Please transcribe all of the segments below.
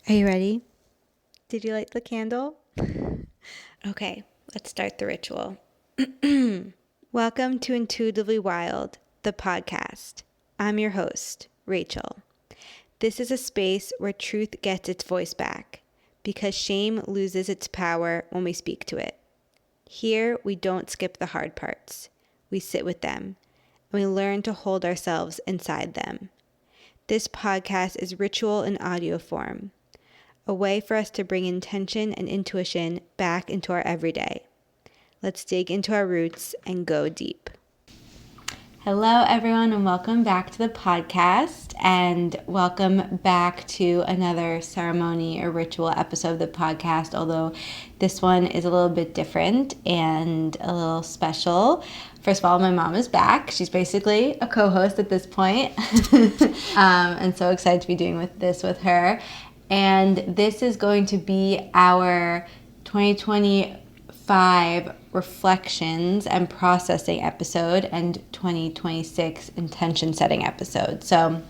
Are you ready? Did you light the candle? Okay, let's start the ritual. Welcome to Intuitively Wild, the podcast. I'm your host, Rachel. This is a space where truth gets its voice back, because shame loses its power when we speak to it. Here, we don't skip the hard parts. We sit with them, and we learn to hold ourselves inside them. This podcast is ritual in audio form, a way for us to bring intention and intuition back into our everyday. Let's dig into our roots and go deep. Hello, everyone, and welcome back to the podcast, and welcome back to another ceremony or ritual episode of the podcast, although this one is a little bit different and a little special. First of all, my mom is back. She's basically a co-host at this point, and so excited to be doing this with her. And this is going to be our 2025 reflections and processing episode and 2026 intention setting episode. So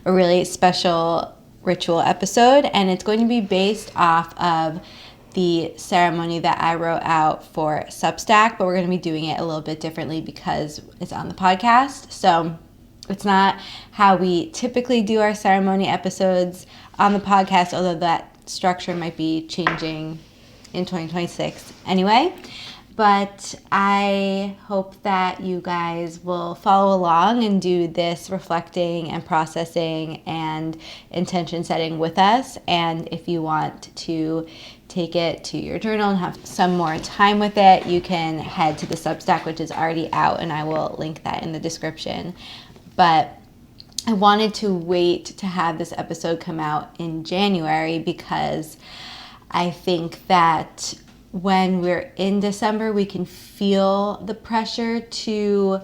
a really special ritual episode, and it's going to be based off of the ceremony that I wrote out for Substack, but we're going to be doing it a little bit differently because it's on the podcast. So it's not how we typically do our ceremony episodes on the podcast, although that structure might be changing in 2026 anyway. But I hope that you guys will follow along and do this reflecting and processing and intention setting with us. And if you want to take it to your journal and have some more time with it, you can head to the Substack, which is already out, and I will link that in the description. But I wanted to wait to have this episode come out in January because I think that when we're in December, we can feel the pressure to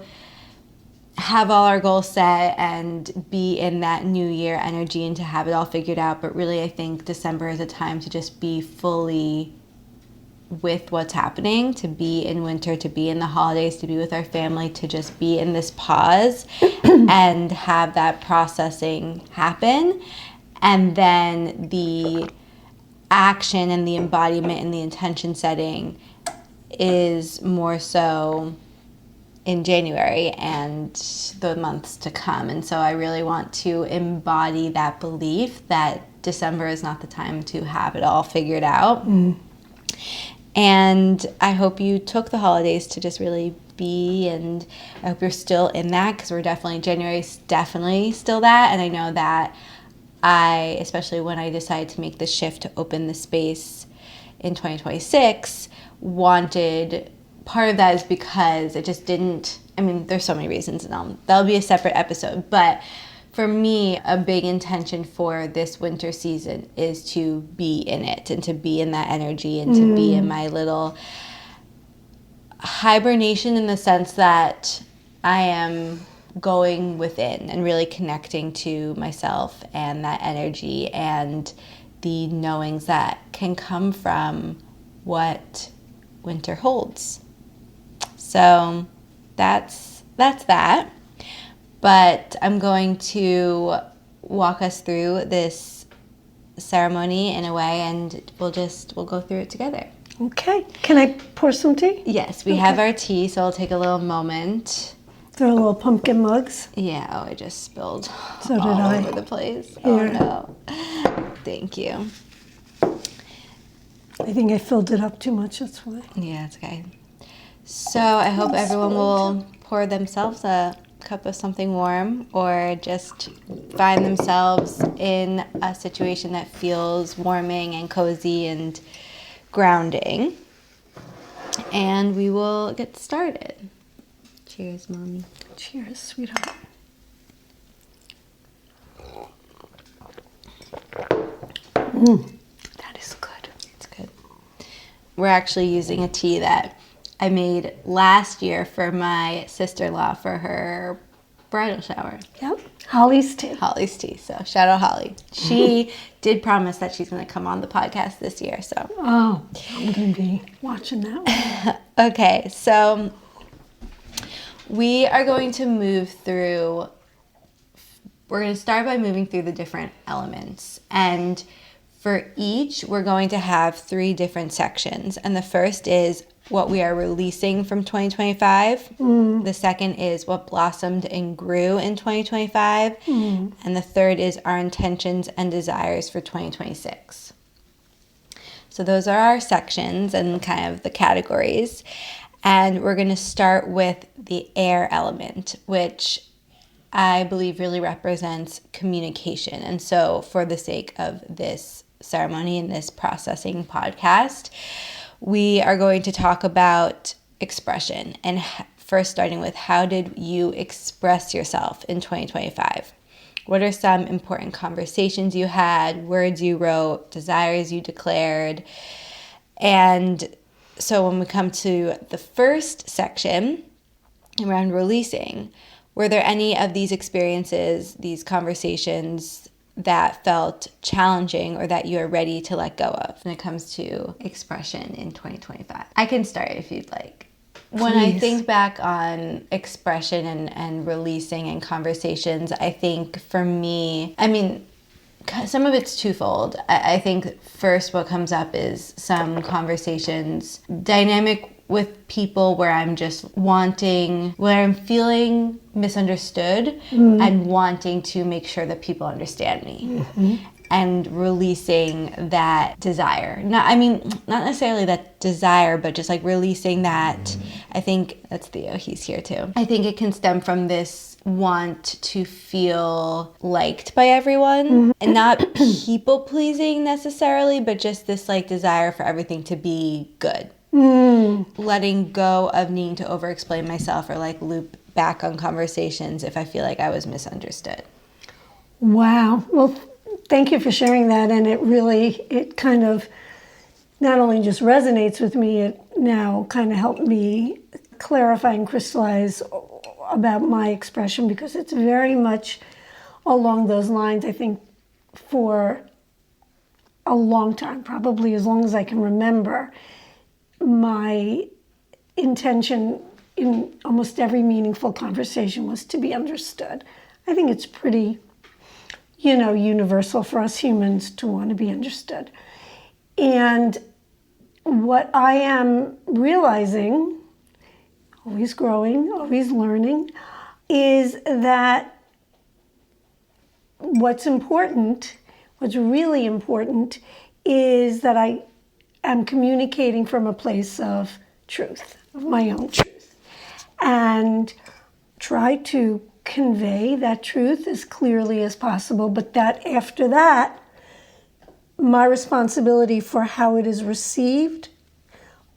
have all our goals set and be in that new year energy and to have it all figured out. But really, I think December is a time to just be fully with what's happening, to be in winter, to be in the holidays, to be with our family, to just be in this pause and have that processing happen. And then the action and the embodiment and the intention setting is more so in January and the months to come. And so I really want to embody that belief that December is not the time to have it all figured out. And I hope you took the holidays to just really be, and I hope you're still in that, because January's definitely still that. And I know that especially when I decided to make the shift to open the space in 2026, part of that is because it just didn't, there's so many reasons, and that'll be a separate episode, but for me, a big intention for this winter season is to be in it and to be in that energy and to be in my little hibernation, in the sense that I am going within and really connecting to myself and that energy and the knowings that can come from what winter holds. So that's that. But I'm going to walk us through this ceremony in a way, and we'll go through it together. Okay. Can I pour some tea? Yes, we have our tea, so I'll take a little moment. They're little pumpkin mugs. Yeah, I just spilled So all did I. over the place. Here. Oh no. Thank you. I think I filled it up too much, that's why. Yeah, it's okay. So I hope everyone will pour themselves a cup of something warm, or just find themselves in a situation that feels warming and cozy and grounding. And we will get started. Cheers, Mommy. Cheers, sweetheart. That is good. It's good. We're actually using a tea that I made last year for my sister-in-law for her bridal shower. Yep. Holly's tea. Holly's tea. So shout out Holly. She did promise that she's going to come on the podcast this year. So. Oh, I'm going to be watching that one. Okay, so we are going to move through we're going to start by moving through the different elements. And for each, we're going to have 3 different sections. And the first is what we are releasing from 2025. The second is what blossomed and grew in 2025. And the third is our intentions and desires for 2026. So those are our sections and kind of the categories. And we're going to start with the air element, which I believe really represents communication. And so for the sake of this ceremony and this processing podcast, we are going to talk about expression, and first starting with, how did you express yourself in 2025? What are some important conversations you had, words you wrote, desires you declared? And so when we come to the first section around releasing, were there any of these experiences, these conversations that felt challenging or that you are ready to let go of when it comes to expression in 2025? I can start if you'd like. When I think back on expression and releasing and conversations, I think for me, I mean, some of it's twofold. I think first what comes up is some conversations, dynamic with people where I'm just wanting, where I'm feeling misunderstood and wanting to make sure that people understand me. And releasing that desire. Not necessarily that desire, but just like releasing that. I think that's Theo, he's here too. I think it can stem from this want to feel liked by everyone, and not people pleasing necessarily, but just this like desire for everything to be good. Letting go of needing to over explain myself or like loop back on conversations if I feel like I was misunderstood. Wow. Well, thank you for sharing that. And it kind of not only just resonates with me, it now kind of helped me clarify and crystallize about my expression, because it's very much along those lines. I think for a long time, probably as long as I can remember, my intention in almost every meaningful conversation was to be understood. I think it's pretty universal for us humans to want to be understood. And what I am realizing, always growing, always learning, is that what's really important, is that I am communicating from a place of truth, of my own truth, and try to convey that truth as clearly as possible, but that after that, my responsibility for how it is received,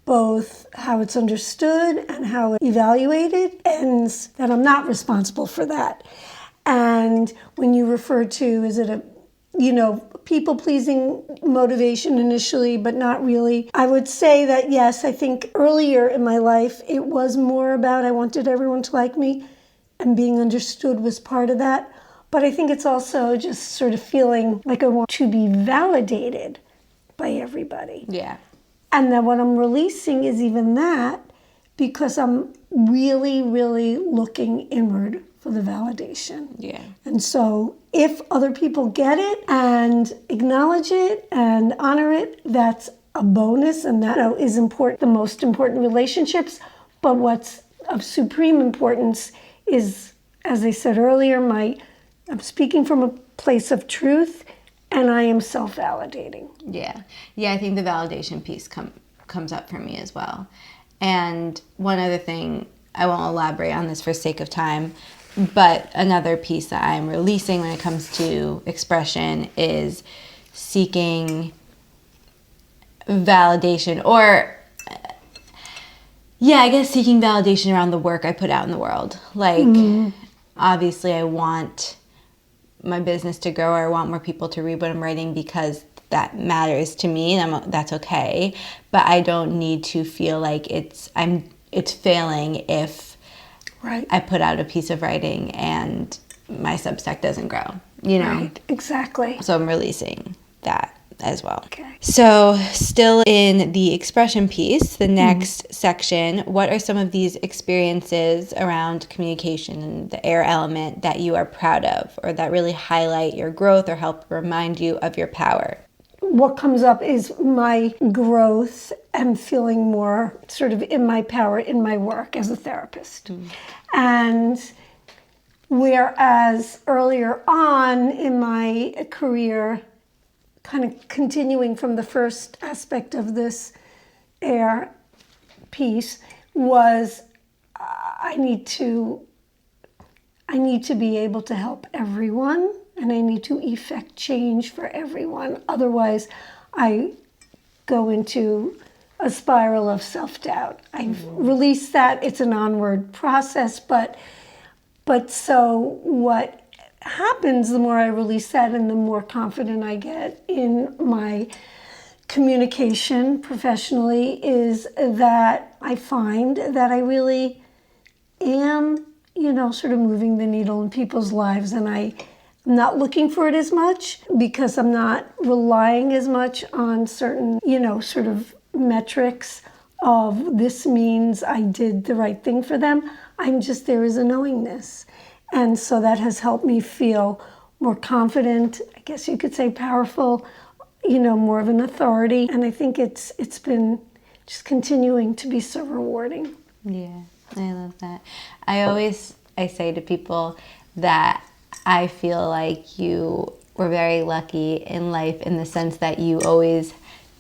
both how it's understood and how it's evaluated, ends. That I'm not responsible for that. And when you refer to, is it a people-pleasing motivation initially, but not really, I would say that yes, I think earlier in my life, it was more about I wanted everyone to like me, and being understood was part of that. But I think it's also just sort of feeling like I want to be validated by everybody. Yeah. And then what I'm releasing is even that, because I'm really, really looking inward for the validation. Yeah. And so if other people get it and acknowledge it and honor it, that's a bonus, and that is important, the most important relationships. But what's of supreme importance is, as I said earlier, I'm speaking from a place of truth, and I am self-validating. Yeah. I think the validation piece comes up for me as well. And one other thing, I won't elaborate on this for sake of time, but another piece that I'm releasing when it comes to expression is seeking validation, or I guess seeking validation around the work I put out in the world. Like, obviously I want my business to grow, or I want more people to read what I'm writing because that matters to me, and that's okay. But I don't need to feel like it's failing if I put out a piece of writing and my Substack doesn't grow, Right, exactly. So I'm releasing that as well. Okay. So still in the expression piece, the next section, what are some of these experiences around communication and the air element that you are proud of, or that really highlight your growth or help remind you of your power? What comes up is my growth and feeling more sort of in my power in my work as a therapist. And whereas earlier on in my career, kind of continuing from the first aspect of this air piece, was I need to be able to help everyone, and I need to effect change for everyone. Otherwise, I go into a spiral of self-doubt. I've released that. It's an onward process, but so what happens the more I release that and the more confident I get in my communication professionally is that I find that I really am, sort of moving the needle in people's lives, and I'm not looking for it as much because I'm not relying as much on certain, sort of metrics of this means I did the right thing for them. There is a knowingness. And so that has helped me feel more confident, I guess you could say powerful, more of an authority. And I think it's been just continuing to be so rewarding. Yeah, I love that. I say to people that I feel like you were very lucky in life in the sense that you always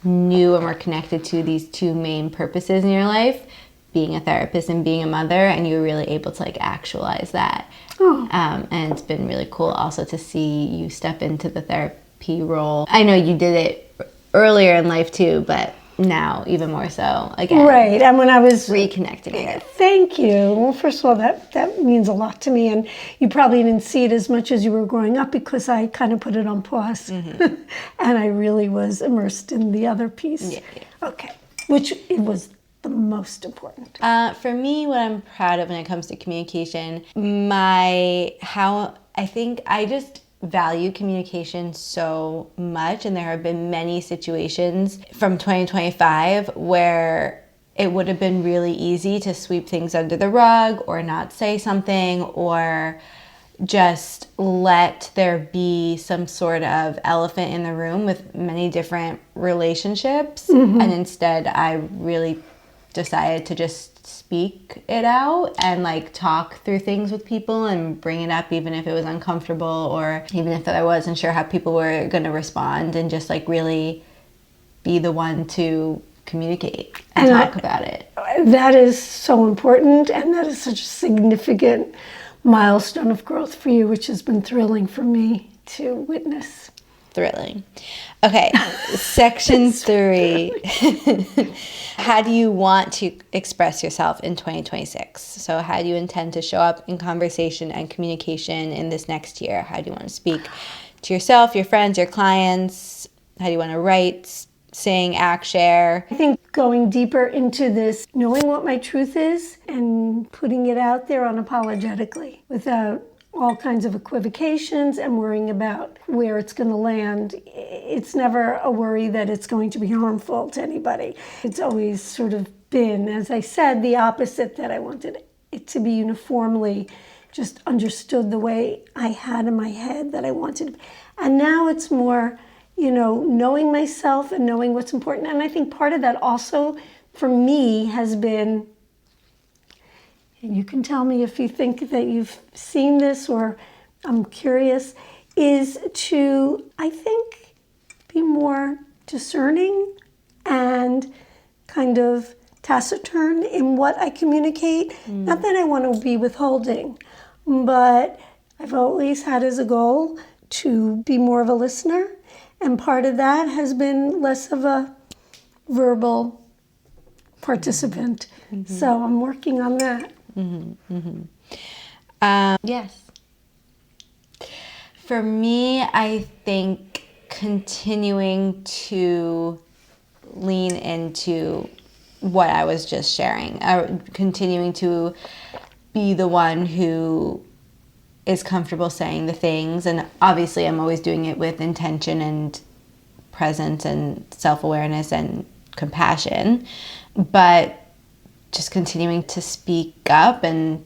knew and were connected to these two main purposes in your life, being a therapist and being a mother, and you were really able to actualize that. And it's been really cool also to see you step into the therapy role. I know you did it earlier in life too, but now even more so again. Right, and when I was reconnecting again. Thank you. Well, first of all, that means a lot to me, and you probably didn't see it as much as you were growing up because I kind of put it on pause, and I really was immersed in the other piece. Yeah. Okay, which it was the most important. For me, what I'm proud of when it comes to communication, I think I just value communication so much, and there have been many situations from 2025 where it would have been really easy to sweep things under the rug or not say something or just let there be some sort of elephant in the room with many different relationships. And instead I really decided to just speak it out and talk through things with people and bring it up even if it was uncomfortable or even if I wasn't sure how people were going to respond, and just really be the one to communicate and talk about it. That is so important, and that is such a significant milestone of growth for you, which has been thrilling for me to witness. Thrilling. Okay, section 3. How do you want to express yourself in 2026? So how do you intend to show up in conversation and communication in this next year? How do you want to speak to yourself, your friends, your clients? How do you want to write, sing, act, share? I think going deeper into this, knowing what my truth is and putting it out there unapologetically without all kinds of equivocations and worrying about where it's going to land. It's never a worry that it's going to be harmful to anybody. It's always sort of been, as I said, the opposite, that I wanted it to be uniformly just understood the way I had in my head that I wanted. And now it's more, knowing myself and knowing what's important. And I think part of that also for me has been, and you can tell me if you think that you've seen this or I'm curious, is to, I think, be more discerning and kind of taciturn in what I communicate. Not that I want to be withholding, but I've always had as a goal to be more of a listener. And part of that has been less of a verbal participant. So I'm working on that. Yes. For me, I think continuing to lean into what I was just sharing, continuing to be the one who is comfortable saying the things, and obviously I'm always doing it with intention and presence and self-awareness and compassion, but just continuing to speak up and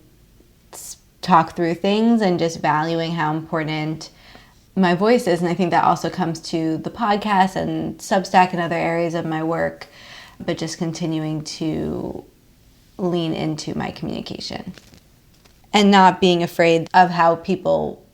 talk through things and just valuing how important my voice is. And I think that also comes to the podcast and Substack and other areas of my work, but just continuing to lean into my communication and not being afraid of how people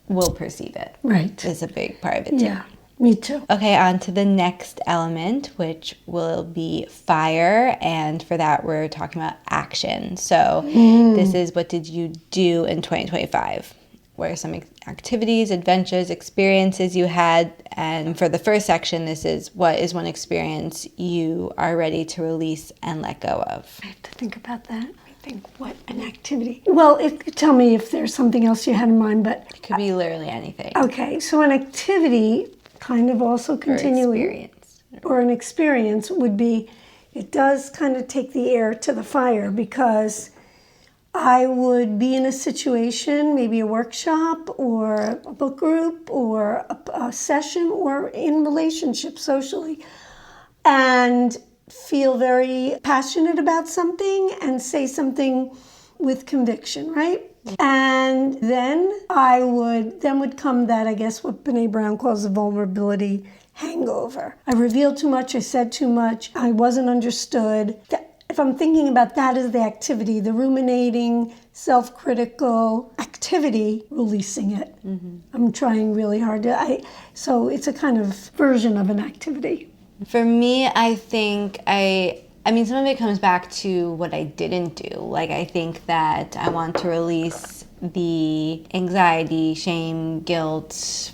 will perceive it. Right. Is a big part of it too. Yeah, me too. Okay, on to the next element, which will be fire. And for that, we're talking about action. So this is, what did you do in 2025? What are some activities, adventures, experiences you had? And for the first section, this is, what is one experience you are ready to release and let go of? I have to think about that. I think, what an activity. Well, tell me if there's something else you had in mind, but... It could be literally anything. Okay, so an activity, kind of also continuing... Or an experience would be, it does kind of take the air to the fire, because I would be in a situation, maybe a workshop or a book group or a session or in relationships socially, and feel very passionate about something and say something with conviction, right? And then would come that, I guess, what Brene Brown calls the vulnerability hangover. I revealed too much, I said too much, I wasn't understood. If I'm thinking about that as the activity, the ruminating, self-critical activity, releasing it. I'm trying really hard so it's a kind of version of an activity. For me, I think some of it comes back to what I didn't do. Like, I think that I want to release the anxiety, shame, guilt,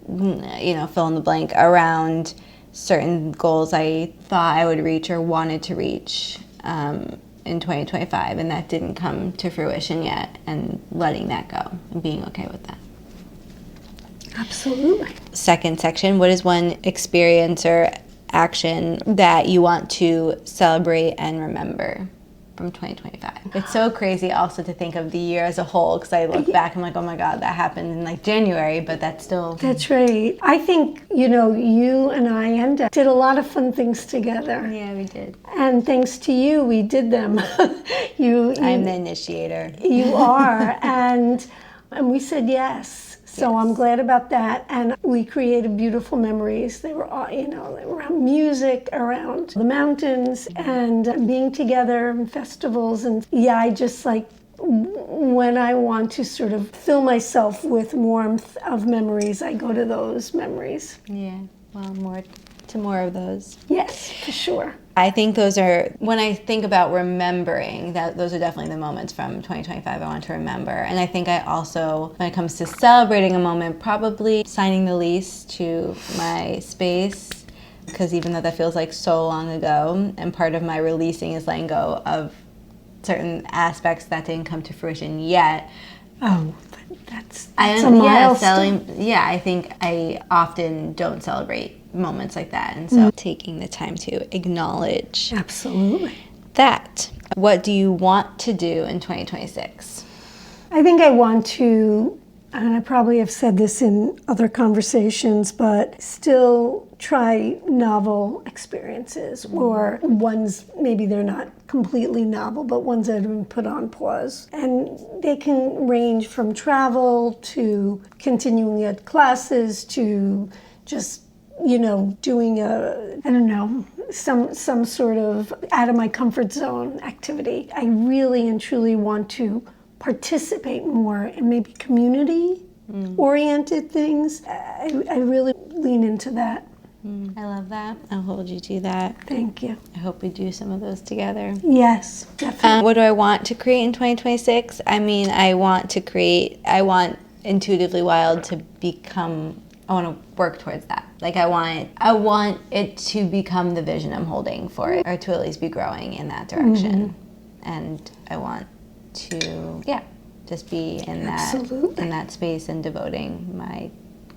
fill in the blank, around certain goals I thought I would reach or wanted to reach in 2025, and that didn't come to fruition yet, and letting that go and being okay with that. Absolutely. Second section, what is one experience or action that you want to celebrate and remember from 2025? It's so crazy also to think of the year as a whole, because I look back, I'm like, oh my God, that happened in like January, but that's still... That's right. I think, you and I did a lot of fun things together. Yeah, we did. And thanks to you, we did them. I'm the initiator. You are. And we said yes. So I'm glad about that. And we created beautiful memories. They were all, they were around music, around the mountains, and being together and festivals. And I just like, when I want to sort of fill myself with warmth of memories, I go to those memories. Yeah, well, more of those. Yes, for sure. I think those are, when I think about remembering, those are definitely the moments from 2025 I want to remember. And I think I also, when it comes to celebrating a moment, probably signing the lease to my space, because even though that feels like so long ago, and part of my releasing is letting go of certain aspects that didn't come to fruition yet. Oh, that's a milestone. I think I often don't celebrate moments like that, and so taking the time to acknowledge that. What do you want to do in 2026? I think I want to, and I probably have said this in other conversations, but still try novel experiences, or ones, maybe they're not completely novel, but ones that have been put on pause. And they can range from travel to continuing at classes to just doing some sort of out of my comfort zone activity. I really and truly want to participate more in maybe community-oriented things. I really lean into that. I love that. I'll hold you to that. Thank you. I hope we do some of those together. Yes, definitely. What do I want to create in 2026? I want Intuitively Wild to become... I want to work towards that. Like, I want it to become the vision I'm holding for it, or to at least be growing in that direction. And I want to, just be in that space and devoting my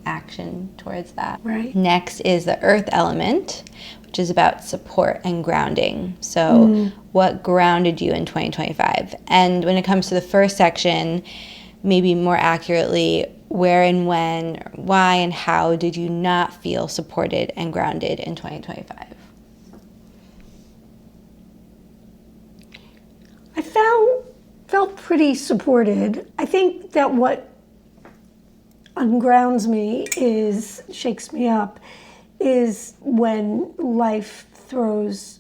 action towards that. Right. Next is the earth element, which is about support and grounding. So what grounded you in 2025? And when it comes to the first section, maybe more accurately, where and when, why and how did you not feel supported and grounded in 2025? I felt pretty supported. I think that what ungrounds me shakes me up, is when life throws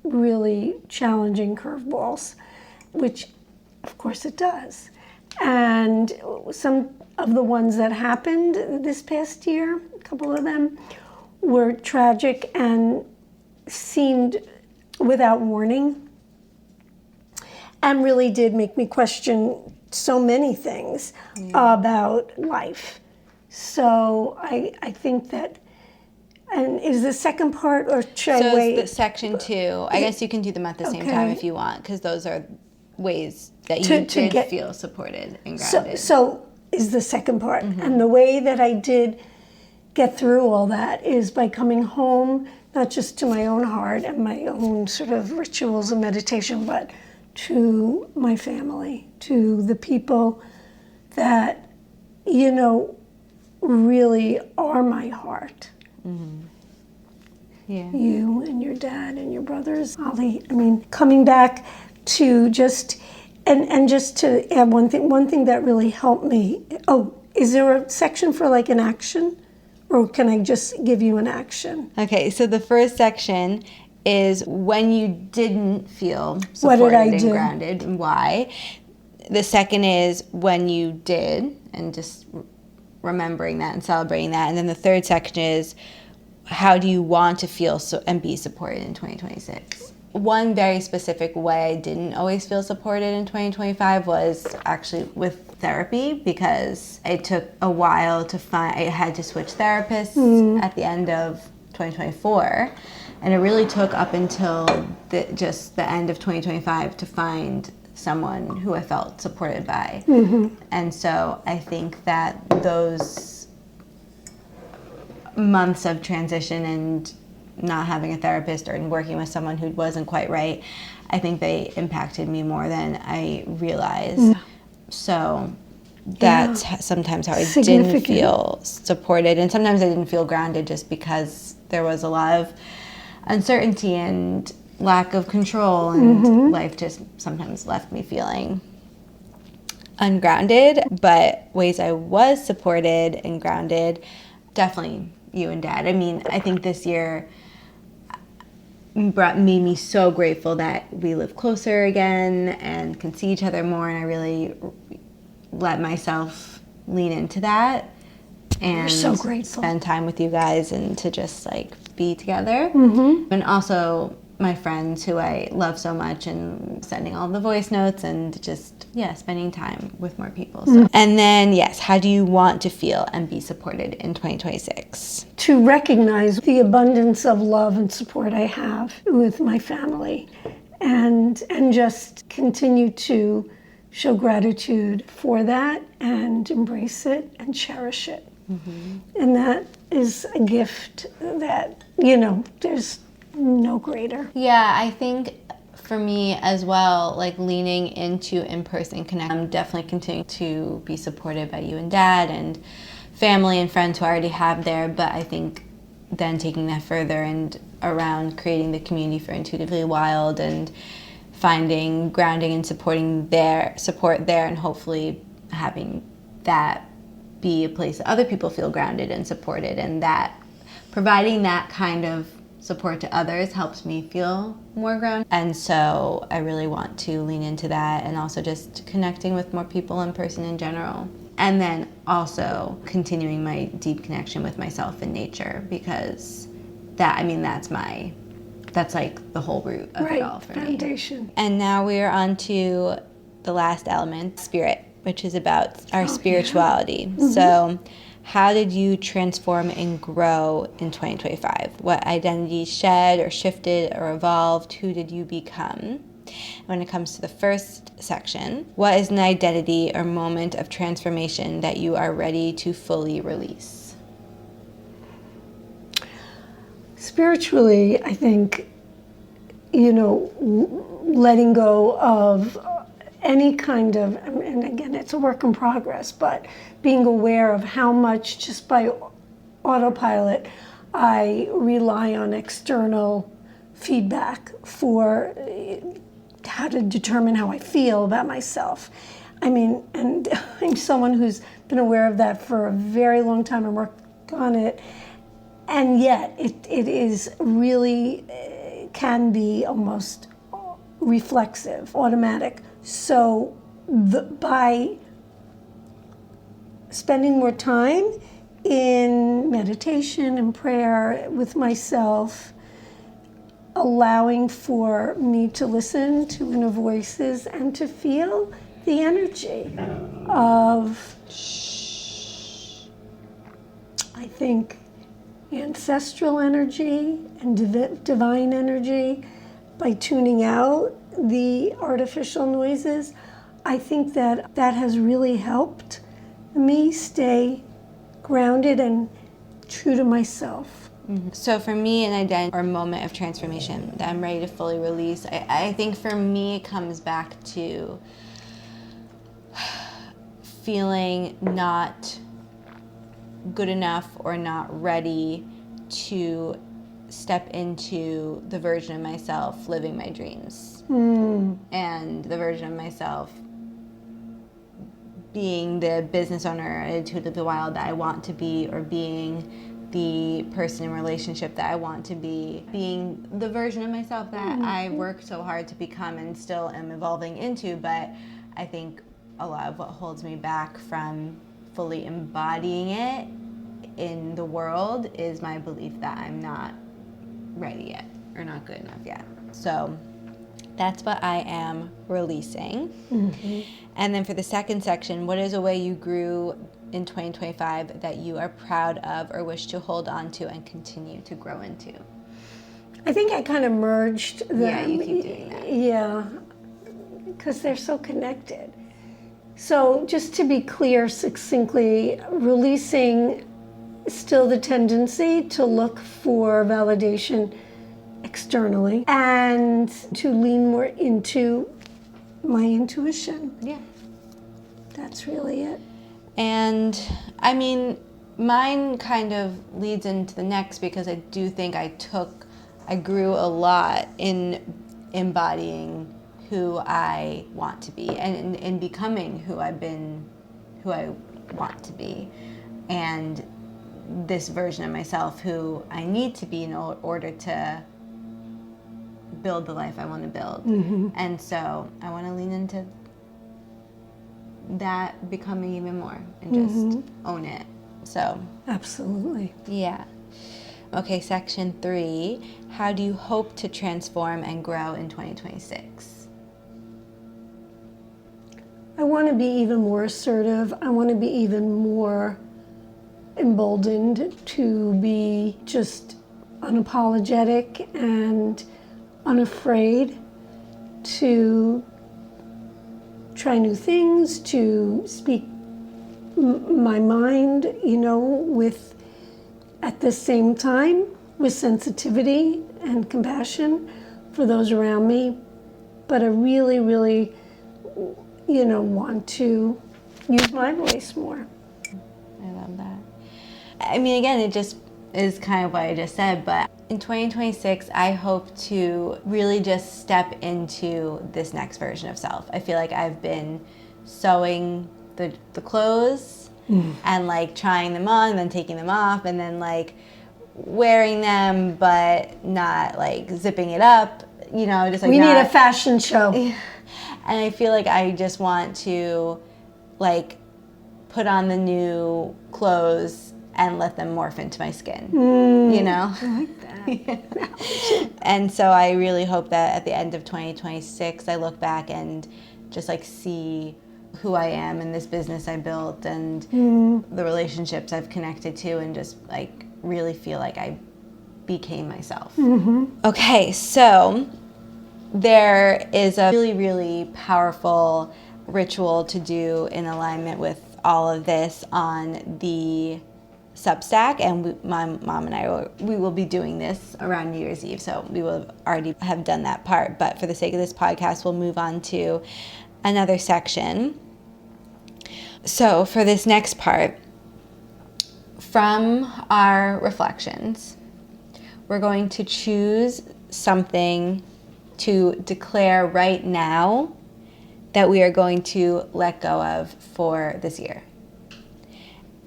really challenging curveballs, which of course it does. And some of the ones that happened this past year, a couple of them, were tragic and seemed without warning, and really did make me question so many things about life. So I think that, and is the second part, or should I wait? So the section 2, I guess you can do them at the same time if you want, because those are ways that you did feel supported and grounded. So is the second part. And the way that I did get through all that is by coming home, not just to my own heart and my own sort of rituals of meditation, but to my family, to the people that, really are my heart. Yeah. You and your dad and your brothers, Ali. I mean, coming back to just, and just to add one thing that really helped me. Oh, is there a section for like an action? Or can I just give you an action? Okay, so the first section is when you didn't feel supported and grounded, and why. The second is when you did, and just remembering that and celebrating that. And then the third section is how do you want to feel and be supported in 2026. One very specific way I didn't always feel supported in 2025 was actually with therapy, because it took a while to find, I had to switch therapists at the end of 2024. And it really took up until just the end of 2025 to find someone who I felt supported by. And so I think that those months of transition and not having a therapist or working with someone who wasn't quite right, I think they impacted me more than I realized. So that's sometimes how I didn't feel supported. And sometimes I didn't feel grounded just because there was a lot of uncertainty and lack of control, and life just sometimes left me feeling ungrounded. But ways I was supported and grounded, definitely you and Dad. I mean, I think this year made me so grateful that we live closer again and can see each other more, and I really let myself lean into that and so grateful. Spend time with you guys and to just like be together. And also my friends who I love so much, and sending all the voice notes and just spending time with more people. So. And then how do you want to feel and be supported in 2026? To recognize the abundance of love and support I have with my family, and just continue to show gratitude for that and embrace it and cherish it. And that is a gift that, there's no greater. Yeah, I think for me as well, like leaning into in-person connect. I'm definitely continuing to be supported by you and Dad and family and friends who I already have there, but I think then taking that further and around creating the community for Intuitively Wild and finding grounding and supporting support there, and hopefully having that be a place that other people feel grounded and supported, and that providing that kind of support to others helps me feel more grounded. And so I really want to lean into that, and also just connecting with more people in person in general. And then also continuing my deep connection with myself and nature, because that's like the whole root of it all for foundation. me. And now we're on to the last element, spirit, which is about our spirituality. So how did you transform and grow in 2025? What identities shed or shifted or evolved? Who did you become? When it comes to the first section, what is an identity or moment of transformation that you are ready to fully release? Spiritually, I think, letting go of any kind of, and again, it's a work in progress, but being aware of how much just by autopilot I rely on external feedback for how to determine how I feel about myself. I mean, and I'm someone who's been aware of that for a very long time and worked on it, and yet it is really, can be almost reflexive, automatic. So by spending more time in meditation and prayer with myself, allowing for me to listen to inner voices and to feel the energy of, I think, ancestral energy and divine energy, by tuning out the artificial noises, I think that has really helped me stay grounded and true to myself. Mm-hmm. So for me, an identity or moment of transformation that I'm ready to fully release, I think for me it comes back to feeling not good enough or not ready to step into the version of myself living my dreams. And the version of myself being the business owner at Intuitively Wild that I want to be, or being the person in relationship that I want to be, being the version of myself that I worked so hard to become and still am evolving into. But I think a lot of what holds me back from fully embodying it in the world is my belief that I'm not ready yet or not good enough yet. So that's what I am releasing. And then for the second section, what is a way you grew in 2025 that you are proud of or wish to hold on to and continue to grow into? I think I kind of merged them. Yeah, you keep doing that. Yeah, because they're so connected. So just to be clear succinctly, releasing still the tendency to look for validation externally and to lean more into my intuition. Yeah. That's really it. And I mean, mine kind of leads into the next, because I do think I grew a lot in embodying who I want to be and in becoming who I want to be. And this version of myself who I need to be in order to build the life I want to build. And so I want to lean into that becoming even more and just own it. So Absolutely. yeah. Okay, section 3. How do you hope to transform and grow in 2026? I want to be even more assertive. I want to be even more emboldened to be just unapologetic and unafraid to try new things, to speak my mind, with, at the same time, with sensitivity and compassion for those around me. But I really, really, want to use my voice more. I love that. I mean, again, it just is kind of what I just said, but in 2026, I hope to really just step into this next version of self. I feel like I've been sewing the clothes and like trying them on and then taking them off and then like wearing them but not like zipping it up, just like we need a fashion show. And I feel like I just want to like put on the new clothes and let them morph into my skin, I like that. And so I really hope that at the end of 2026, I look back and just like see who I am in this business I built and the relationships I've connected to, and just like really feel like I became myself. Okay, so there is a really, really powerful ritual to do in alignment with all of this on the Substack, and my mom and I we will be doing this around New Year's Eve, so we will already have done that part. But for the sake of this podcast, we'll move on to another section. So for this next part, from our reflections, we're going to choose something to declare right now that we are going to let go of for this year.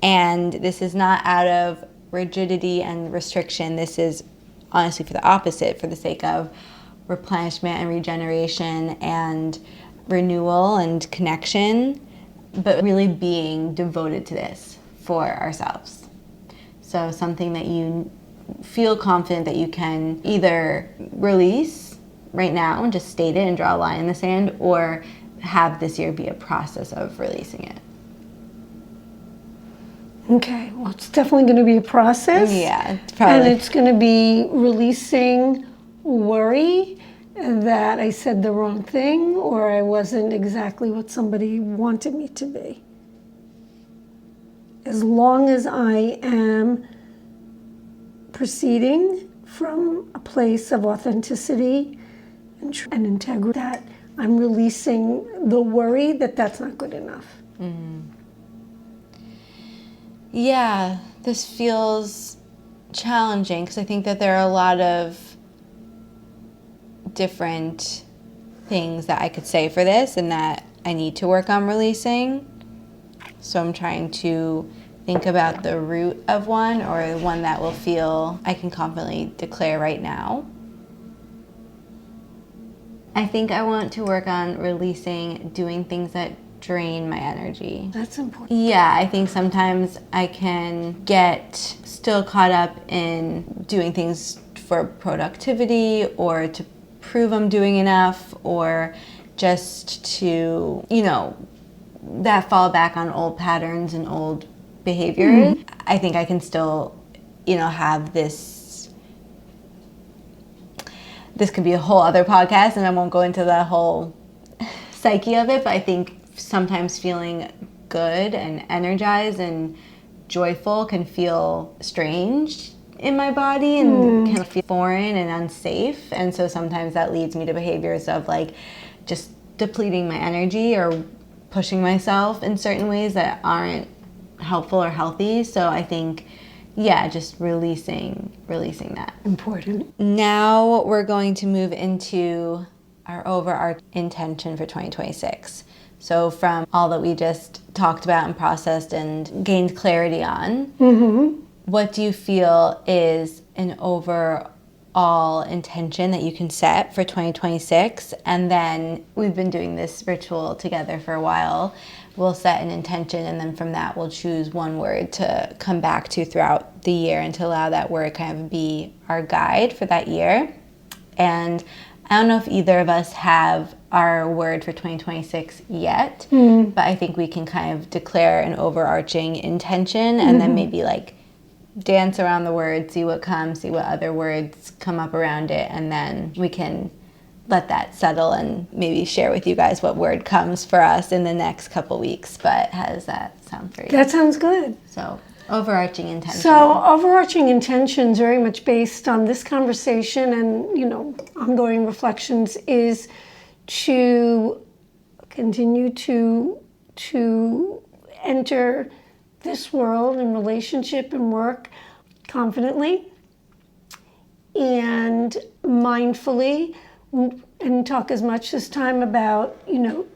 And this is not out of rigidity and restriction. This is honestly for the opposite, for the sake of replenishment and regeneration and renewal and connection, but really being devoted to this for ourselves. So something that you feel confident that you can either release right now and just state it and draw a line in the sand, or have this year be a process of releasing it. Okay, well, it's definitely going to be a process. Yeah, probably. And it's going to be releasing worry that I said the wrong thing or I wasn't exactly what somebody wanted me to be. As long as I am proceeding from a place of authenticity and integrity, that I'm releasing the worry that that's not good enough. Mm-hmm. Yeah, this feels challenging because I think that there are a lot of different things that I could say for this and that I need to work on releasing. So I'm trying to think about the root of one, or one that will feel I can confidently declare right now. I think I want to work on releasing doing things that drain my energy. That's important. Yeah, I think sometimes I can get still caught up in doing things for productivity or to prove I'm doing enough, or just to, that fall back on old patterns and old behaviors. Mm-hmm. I think I can still, have this could be a whole other podcast and I won't go into the whole psyche of it, but I think sometimes feeling good and energized and joyful can feel strange in my body and can feel foreign and unsafe. And so sometimes that leads me to behaviors of like just depleting my energy or pushing myself in certain ways that aren't helpful or healthy. So I think, just releasing that. Important. Now we're going to move into our overarching intention for 2026. So from all that we just talked about and processed and gained clarity on, what do you feel is an overall intention that you can set for 2026? And then we've been doing this ritual together for a while. We'll set an intention, and then from that we'll choose one word to come back to throughout the year and to allow that word kind of be our guide for that year. And I don't know if either of us have our word for 2026 yet, but I think we can kind of declare an overarching intention and then maybe like dance around the word, see what comes, see what other words come up around it, and then we can let that settle and maybe share with you guys what word comes for us in the next couple weeks. But how does that sound for you? That sounds good. So overarching intention. So overarching intentions, very much based on this conversation and, ongoing reflections, is to continue to enter this world and relationship and work confidently and mindfully, and talk as much this time about,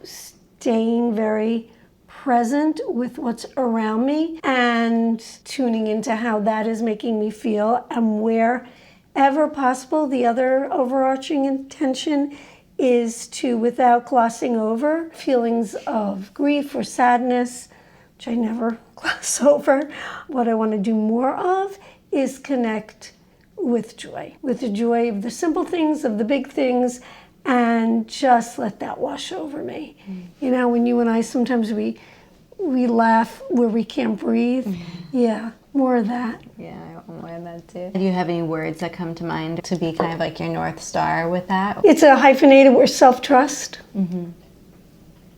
staying very present with what's around me and tuning into how that is making me feel, and wherever possible, the other overarching intention is to, without glossing over feelings of grief or sadness, which I never gloss over, what I want to do more of is connect with the joy of the simple things, of the big things, and just let that wash over me. When you and I sometimes we laugh where we can't breathe. Yeah, more of that. Yeah, I want more of that too. Do you have any words that come to mind to be kind of like your North Star with that? It's a hyphenated word, self-trust.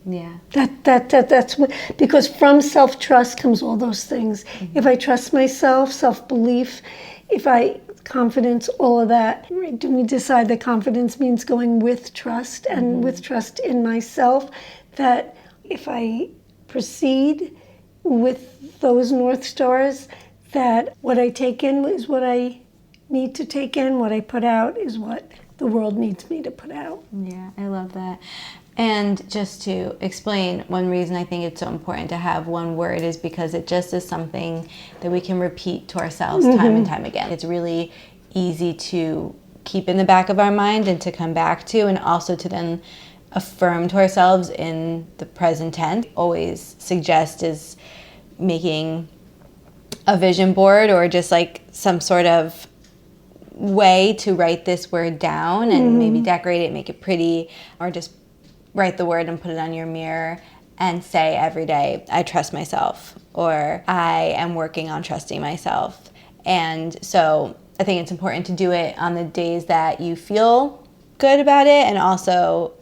Yeah. That's what, because from self-trust comes all those things. If I trust myself, self-belief, confidence, all of that. We decide that confidence means going with trust, and with trust in myself, that if I proceed with those North Stars, that what I take in is what I need to take in, what I put out is what the world needs me to put out. Yeah, I love that. And just to explain, one reason I think it's so important to have one word is because it just is something that we can repeat to ourselves time and time again. It's really easy to keep in the back of our mind and to come back to, and also to then affirm to ourselves in the present tense. Always suggest is making a vision board or just like some sort of way to write this word down and maybe decorate it, make it pretty, or just write the word and put it on your mirror and say every day, I trust myself, or I am working on trusting myself. And so I think it's important to do it on the days that you feel good about it, and also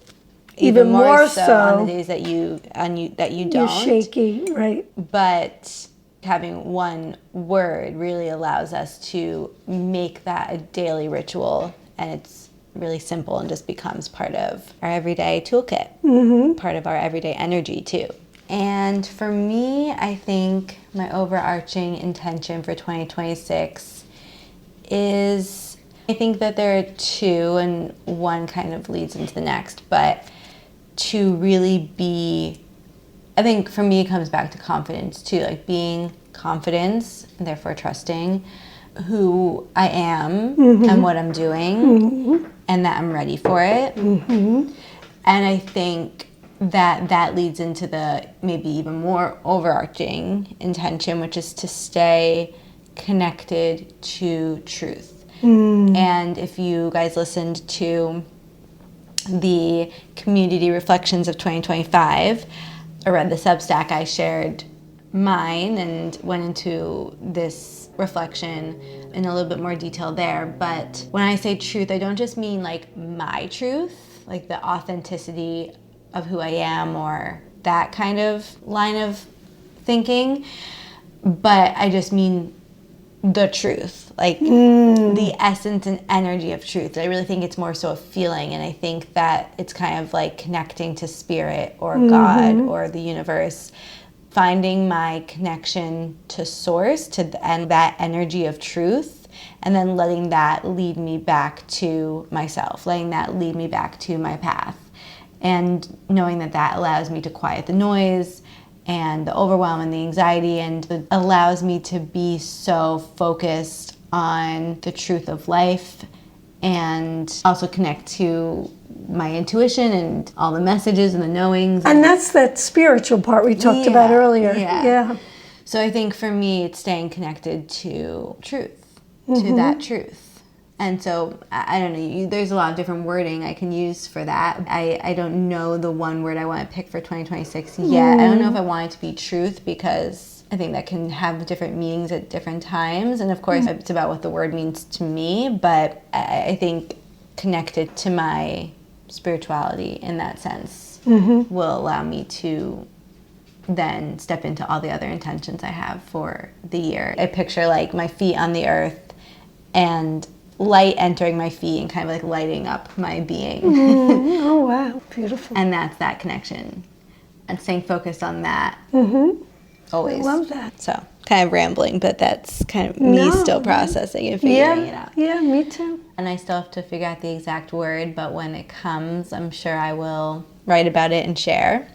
even more so on the days that you don't. You're shaky, right? But having one word really allows us to make that a daily ritual, and it's really simple and just becomes part of our everyday toolkit, part of our everyday energy too. And for me, I think my overarching intention for 2026 is, I think that there are two, and one kind of leads into the next, but to really be, I think for me it comes back to confidence too, like being confident and therefore trusting who I am and what I'm doing and that I'm ready for it. And I think that that leads into the maybe even more overarching intention, which is to stay connected to truth. And if you guys listened to the Community Reflections of 2025, I read the Substack, I shared mine and went into this reflection in a little bit more detail there. But when I say truth, I don't just mean like my truth, like the authenticity of who I am or that kind of line of thinking, but I just mean the truth, like the essence and energy of truth. I really think it's more so a feeling, and I think that it's kind of like connecting to spirit or God or the universe, finding my connection to source, and that energy of truth, and then letting that lead me back to myself, letting that lead me back to my path, and knowing that that allows me to quiet the noise and the overwhelm and the anxiety, and it allows me to be so focused on the truth of life, and also connect to my intuition and all the messages and the knowings. And that's that spiritual part we talked about earlier. Yeah. So I think for me, it's staying connected to truth, to that truth. And so, I don't know, there's a lot of different wording I can use for that. I don't know the one word I want to pick for 2026 yet. I don't know if I want it to be truth, because I think that can have different meanings at different times. And of course, it's about what the word means to me. But I think connected to my spirituality in that sense will allow me to then step into all the other intentions I have for the year. I picture like my feet on the earth and light entering my feet and kind of like lighting up my being. Oh, wow. Beautiful. And that's that connection. And staying focused on that. Always. I love that. So, kind of rambling, but that's kind of me still processing and figuring it out. Yeah, me too. And I still have to figure out the exact word, but when it comes, I'm sure I will write about it and share.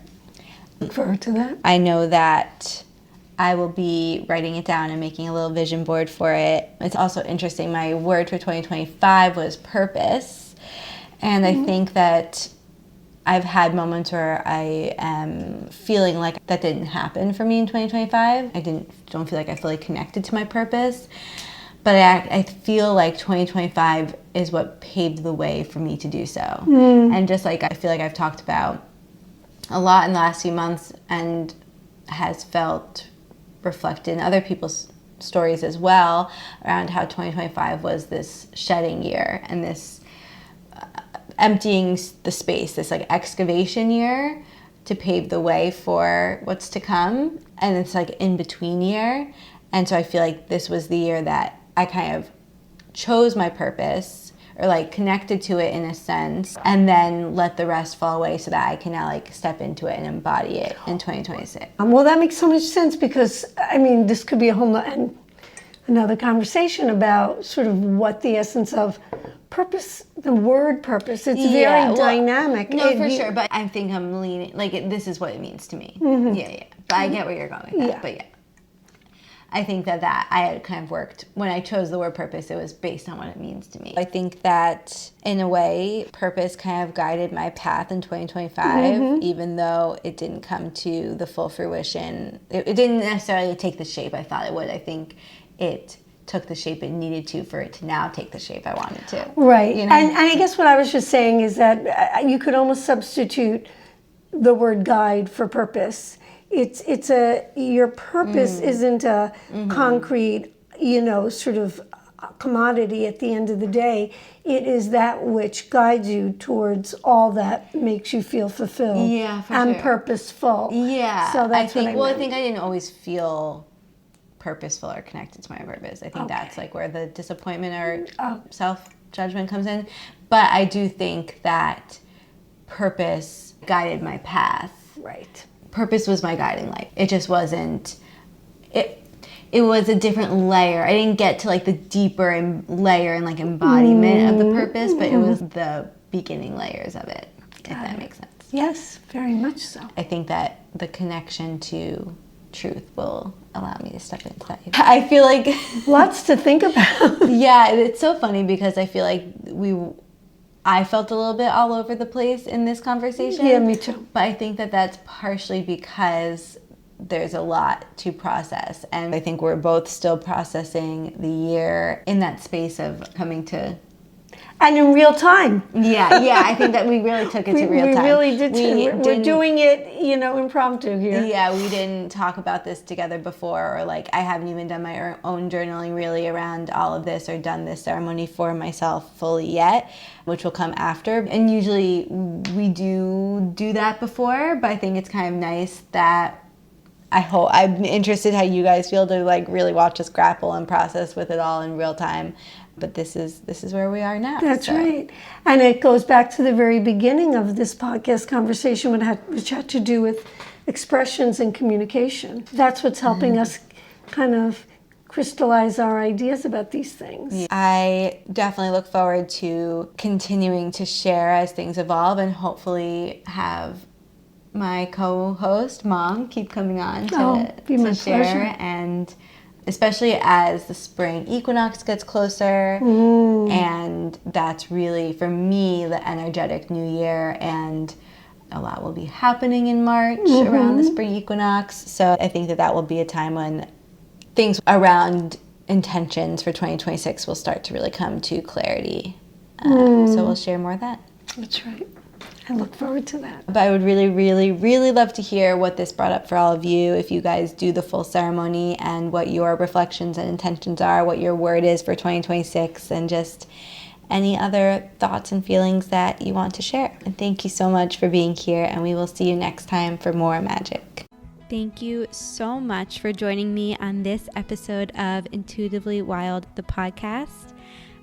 Look forward to that. I know that I will be writing it down and making a little vision board for it. It's also interesting, my word for 2025 was purpose. And I think that I've had moments where I am feeling like that didn't happen for me in 2025. I don't feel like I fully connected to my purpose. But I feel like 2025 is what paved the way for me to do so. And just like I feel like I've talked about a lot in the last few months, and has felt reflected in other people's stories as well, around how 2025 was this shedding year and this emptying the space, this like excavation year to pave the way for what's to come. And it's like in between year. And so I feel like this was the year that I kind of chose my purpose, or like connected to it in a sense, and then let the rest fall away so that I can now like step into it and embody it in 2026. Well, that makes so much sense because, I mean, this could be a whole and another conversation about sort of what the essence of purpose, the word purpose, it's very dynamic. No, for sure, but I think I'm leaning, like, this is what it means to me. Yeah. But I get where you're going with that, but yeah. I think that I had kind of worked, when I chose the word purpose, it was based on what it means to me. I think that, in a way, purpose kind of guided my path in 2025, even though it didn't come to the full fruition. It didn't necessarily take the shape I thought it would. I think it took the shape it needed to for it to now take the shape I wanted to. Right. You know? And I guess what I was just saying is that you could almost substitute the word guide for purpose. Your purpose isn't a concrete, sort of commodity at the end of the day. It is that which guides you towards all that makes you feel fulfilled and purposeful. Yeah. So that's I think I didn't always feel purposeful or connected to my purpose. I think that's like where the disappointment or self-judgment comes in. But I do think that purpose guided my path. Right. Purpose was my guiding light. It just wasn't, it was a different layer. I didn't get to like the deeper layer and like embodiment of the purpose, but it was the beginning layers of it, if that makes sense. Yes, very much so. I think that the connection to truth will allow me to step into that. I feel like lots to think about. Yeah, it's so funny because I feel like I felt a little bit all over the place in this conversation. Yeah, me too. But I think that that's partially because there's a lot to process. And I think we're both still processing the year in that space of coming to... And in real time. Yeah, I think that we really took it to real time. We really did. We're doing it, impromptu here. Yeah, we didn't talk about this together before, or like I haven't even done my own journaling really around all of this or done this ceremony for myself fully yet, which will come after. And usually we do that before, but I think it's kind of nice that I'm interested how you guys feel to like really watch us grapple and process with it all in real time. But this is where we are now. That's right. And it goes back to the very beginning of this podcast conversation, which had to do with expressions and communication. That's what's helping us kind of crystallize our ideas about these things. I definitely look forward to continuing to share as things evolve and hopefully have my co-host, Mom, keep coming on to share. Pleasure. And especially as the spring equinox gets closer, and that's really, for me, the energetic new year, and a lot will be happening in March around the spring equinox. So I think that will be a time when things around intentions for 2026 will start to really come to clarity. So we'll share more of that. That's right. I look forward to that. But I would really, really, really love to hear what this brought up for all of you, if you guys do the full ceremony, and what your reflections and intentions are, what your word is for 2026, and just any other thoughts and feelings that you want to share. And thank you so much for being here, and we will see you next time for more magic. Thank you so much for joining me on this episode of Intuitively Wild, the podcast.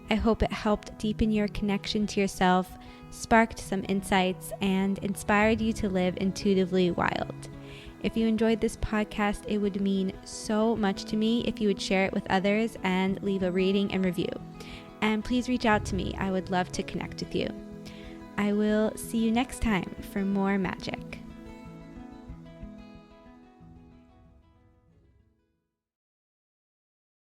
I hope it helped deepen your connection to yourself, sparked some insights, and inspired you to live intuitively wild. If you enjoyed this podcast, it would mean so much to me if you would share it with others and leave a rating and review. And please reach out to me. I would love to connect with you. I will see you next time for more magic.